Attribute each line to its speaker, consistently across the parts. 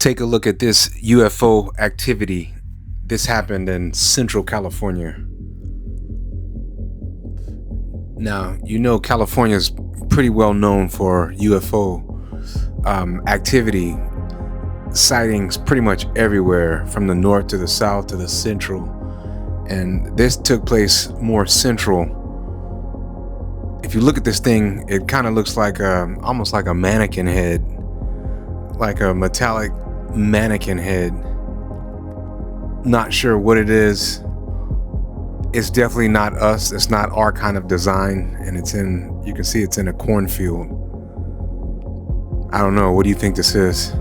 Speaker 1: Take a look at this UFO activity. This happened in Central California. Now, you know California's pretty well known for UFO activity, sightings pretty much everywhere from the north to the south to the central. And this took place more central. If you look at this thing, it kind of looks like almost like a mannequin head, like a metallic mannequin head. Not sure what it is. It's definitely not us. It's not our kind of design, and you can see it's in a cornfield. I don't know. What do you think this is?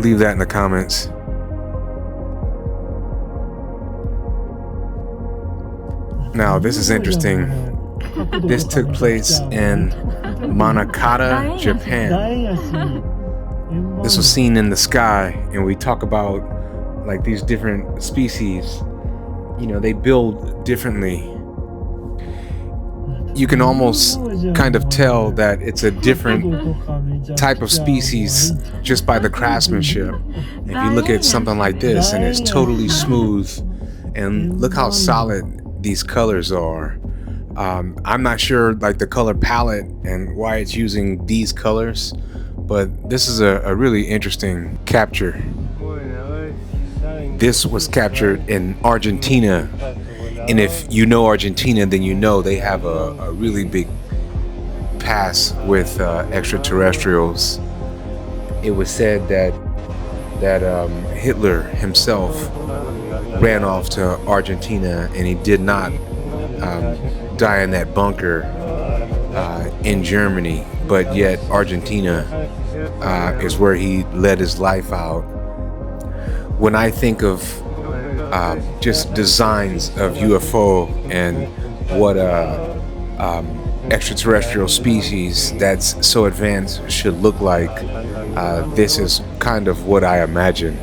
Speaker 1: Leave that in the comments. Now, this is interesting. This took place in Manakata, Japan. This was seen in the sky, and we talk about like these different species, they build differently. You can almost kind of tell that it's a different type of species just by the craftsmanship. If you look at something like this and it's totally smooth, and look how solid these colors are. I'm not sure like the color palette and why it's using these colors, but this is a really interesting capture. This was captured in Argentina, and if you know Argentina, then you know they have a really big past with extraterrestrials. It was said that Hitler himself ran off to Argentina, and he did not die in that bunker in Germany, but yet Argentina is where he led his life out. When I think of just designs of UFO and what extraterrestrial species that's so advanced should look like, this is kind of what I imagine.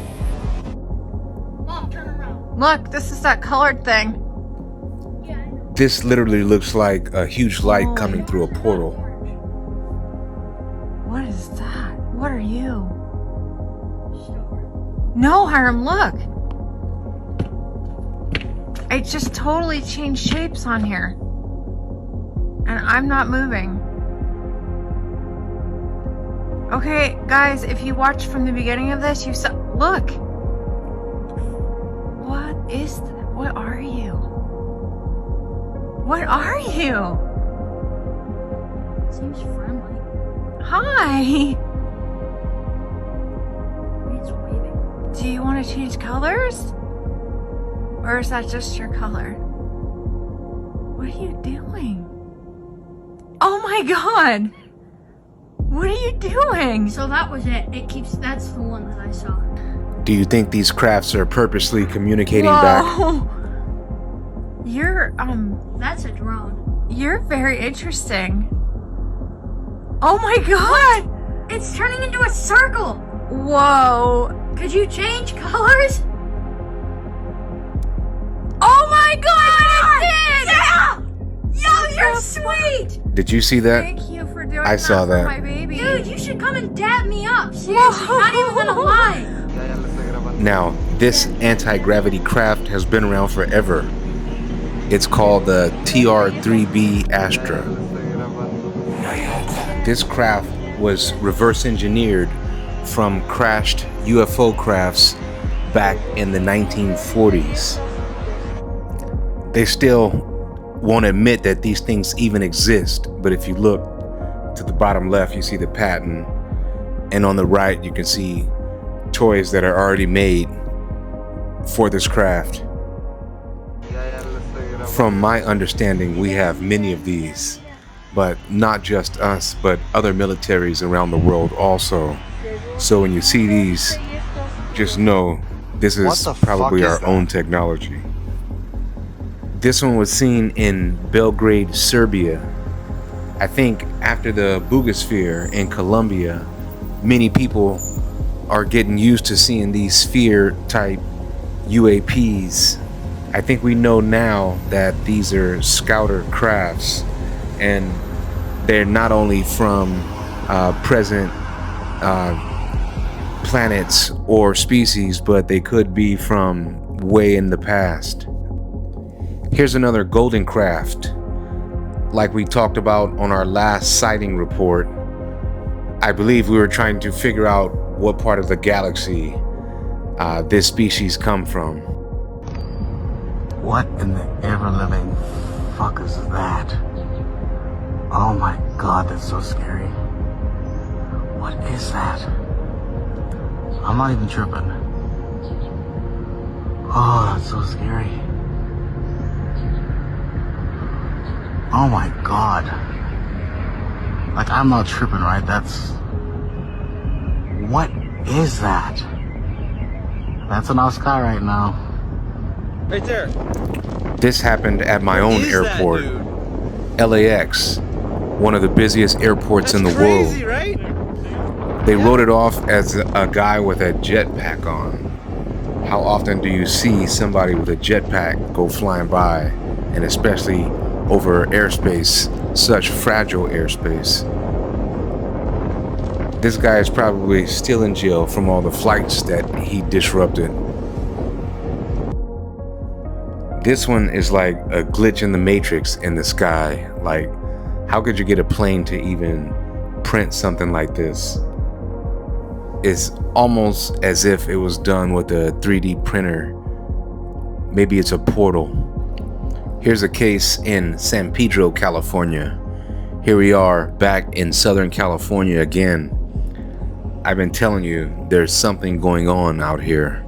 Speaker 2: Mom, turn around.
Speaker 3: Look, this is that colored thing.
Speaker 2: Yeah, I know.
Speaker 1: This literally looks like a huge light coming through a portal.
Speaker 3: What is that? What are you?
Speaker 2: Star.
Speaker 3: No, Hiram, look. It just totally changed shapes on here. And I'm not moving. Okay, guys, if you watched from the beginning of this, you saw... Look! What is that? What are you? What are you?
Speaker 2: Seems friendly.
Speaker 3: Hi!
Speaker 2: It's waving.
Speaker 3: Do you want to change colors? Or is that just your color? What are you doing? Oh my god! What are you doing?
Speaker 2: So that was it. That's the one that I saw.
Speaker 1: Do you think these crafts are purposely communicating back?
Speaker 3: You're,
Speaker 2: That's a drone.
Speaker 3: you're very interesting. Oh my god!
Speaker 2: It's turning into a circle.
Speaker 3: Whoa!
Speaker 2: Could you change colors?
Speaker 3: Oh my god! It did!
Speaker 2: Yeah! Yo, you're sweet!
Speaker 1: Did you see that?
Speaker 3: Thank you for doing
Speaker 1: I
Speaker 3: that
Speaker 1: saw
Speaker 3: for
Speaker 1: that.
Speaker 3: my baby.
Speaker 2: Dude, you should come and dab me up. Seriously, not even gonna lie.
Speaker 1: Now, this anti-gravity craft has been around forever. It's called the TR-3B Astra. This craft was reverse engineered from crashed UFO crafts back in the 1940s. They still won't admit that these things even exist, but if you look to the bottom left, you see the patent, and on the right you can see toys that are already made for this craft. From my understanding, we have many of these, but not just us, but other militaries around the world also. So when you see these, just know this is probably our own technology. This one was seen in Belgrade, Serbia. I think after the Bugosphere in Colombia, many people are getting used to seeing these sphere type UAPs. I think we know now that these are scouter crafts, and they're not only from present planets or species, but they could be from way in the past. Here's another golden craft. Like we talked about on our last sighting report, I believe we were trying to figure out what part of the galaxy this species come from.
Speaker 4: What in the ever-living fuck is that? Oh my god, that's so scary. What is that? I'm not even tripping. Oh, that's so scary. Oh my god. Like, I'm not tripping, right? That's... What is that? That's in our sky right now.
Speaker 5: Right there.
Speaker 1: This happened at my own airport, LAX, one of the busiest airports in the
Speaker 5: crazy,
Speaker 1: world.
Speaker 5: Right?
Speaker 1: They wrote it off as a guy with a jetpack on. How often do you see somebody with a jetpack go flying by, and especially over airspace, such fragile airspace? This guy is probably still in jail from all the flights that he disrupted. This one is like a glitch in the matrix in the sky. Like, how could you get a plane to even print something like this? It's almost as if it was done with a 3D printer. Maybe it's a portal. Here's a case in San Pedro, California. Here we are back in Southern California again. I've been telling you, there's something going on out here.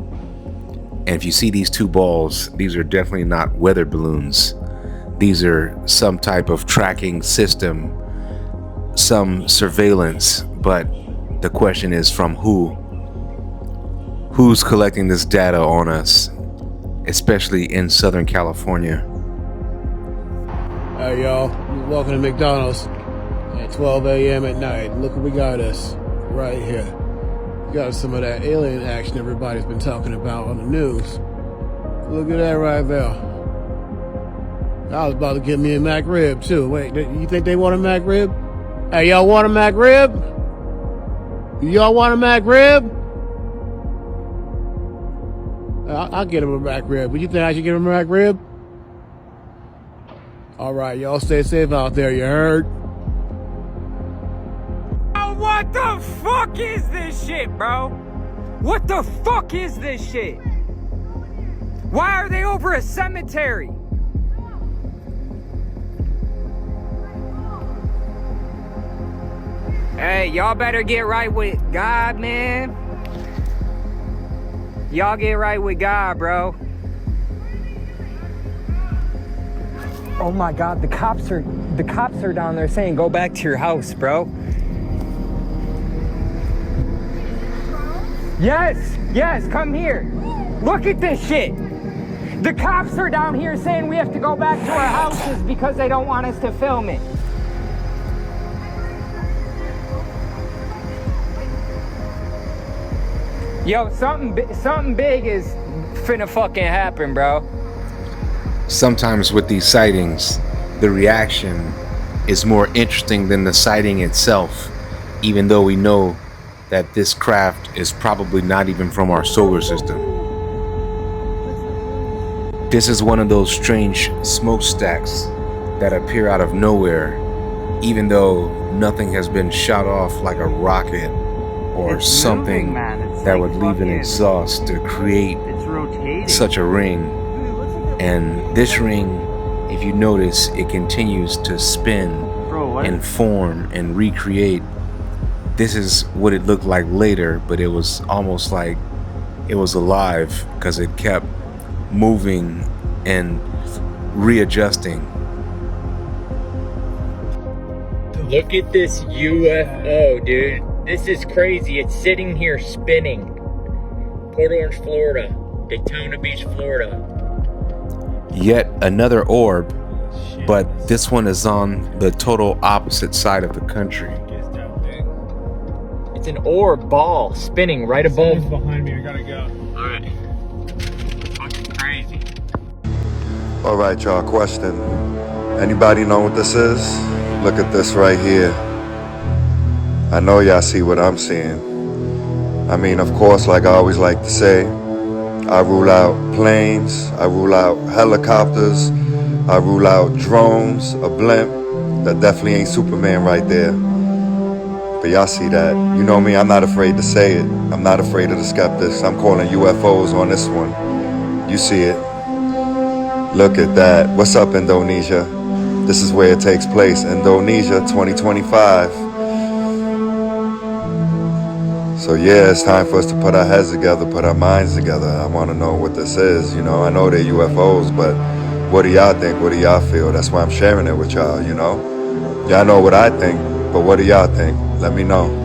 Speaker 1: And if you see these two balls, these are definitely not weather balloons. These are some type of tracking system, some surveillance, but the question is from who? Who's collecting this data on us, especially in Southern California?
Speaker 6: Hey y'all, welcome to McDonald's at 12 a.m. at night. Look what we got us right here. Got some of that alien action everybody's been talking about on the news. Look at that right there. I was about to get me a McRib too. Wait, you think they want a McRib? Hey, y'all want a McRib? Y'all want a McRib? I'll get him a McRib. Would you think I should get him a McRib? All right, y'all stay safe out there, you heard?
Speaker 5: What the fuck is this shit, bro? What the fuck is this shit? Why are they over a cemetery? Hey, y'all better get right with God, man. Y'all get right with God, bro. Oh my God, the cops are down there saying go back to your house, bro. Yes, come here. Look at this shit. The cops are down here saying we have to go back to our houses because they don't want us to film it. Yo, something big is finna fucking happen, bro.
Speaker 1: Sometimes with these sightings, the reaction is more interesting than the sighting itself, even though we know that this craft is probably not even from our solar system. This is one of those strange smokestacks that appear out of nowhere, even though nothing has been shot off like a rocket or something that would leave an exhaust to create such a ring. And this ring, if you notice, it continues to spin and form and recreate. This is what it looked like later, but it was almost like it was alive because it kept moving and readjusting.
Speaker 7: Look at this UFO, dude. This is crazy. It's sitting here spinning. Port Orange, Florida. Daytona Beach, Florida.
Speaker 1: Yet another orb, but this one is on the total opposite side of the country.
Speaker 7: It's an orb ball spinning right above.
Speaker 6: Someone's behind me, I gotta go.
Speaker 7: Alright. Fucking crazy.
Speaker 8: Alright, y'all, question. Anybody know what this is? Look at this right here. I know y'all see what I'm seeing. I mean, of course, like I always like to say, I rule out planes, I rule out helicopters, I rule out drones, a blimp. That definitely ain't Superman right there. But y'all see that. You know me, I'm not afraid to say it. I'm not afraid of the skeptics. I'm calling UFOs on this one. You see it. Look at that. What's up, Indonesia? This is where it takes place. Indonesia 2025. So yeah, it's time for us to put our heads together, put our minds together. I want to know what this is. You know, I know they're UFOs, but what do y'all think? What do y'all feel? That's why I'm sharing it with y'all, you know? Y'all know what I think, but what do y'all think? Let me know.